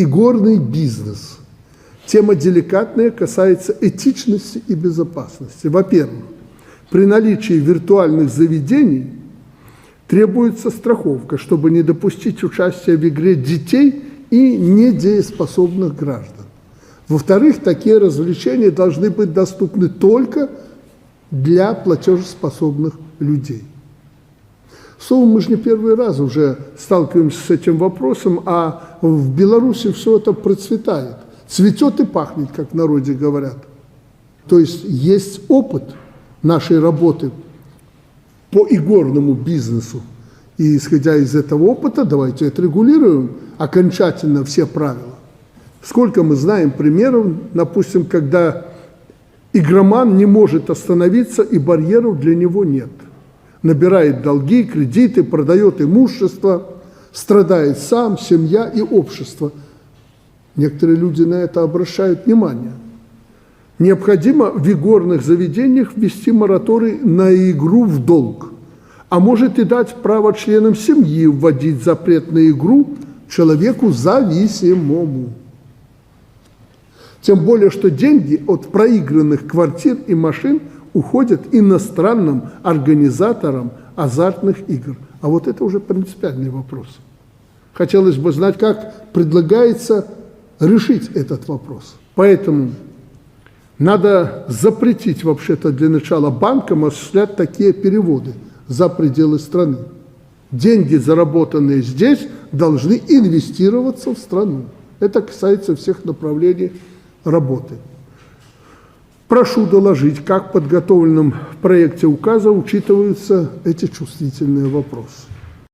игорный бизнес. Тема деликатная, касается этичности и безопасности. Во-первых, при наличии виртуальных заведений требуется страховка, чтобы не допустить участия в игре детей и недееспособных граждан. Во-вторых, такие развлечения должны быть доступны только для платежеспособных людей. Словом, мы же не первый раз уже сталкиваемся с этим вопросом, а в Беларуси все это процветает. Цветет и пахнет, как в народе говорят. То есть опыт нашей работы по игорному бизнесу. И исходя из этого опыта, давайте отрегулируем окончательно все правила. Сколько мы знаем примеров, допустим, когда игроман не может остановиться и барьеров для него нет. Набирает долги, кредиты, продает имущество, страдает сам, семья и общество. Некоторые люди на это обращают внимание. Необходимо в игорных заведениях ввести мораторий на игру в долг, а может и дать право членам семьи вводить запрет на игру человеку зависимому. Тем более, что деньги от проигранных квартир и машин уходят иностранным организаторам азартных игр. А вот это уже принципиальный вопрос. Хотелось бы знать, как предлагается решить этот вопрос. Поэтому надо запретить вообще-то для начала банкам осуществлять такие переводы за пределы страны. Деньги, заработанные здесь, должны инвестироваться в страну. Это касается всех направлений работы. Прошу доложить, как в подготовленном проекте указа учитываются эти чувствительные вопросы.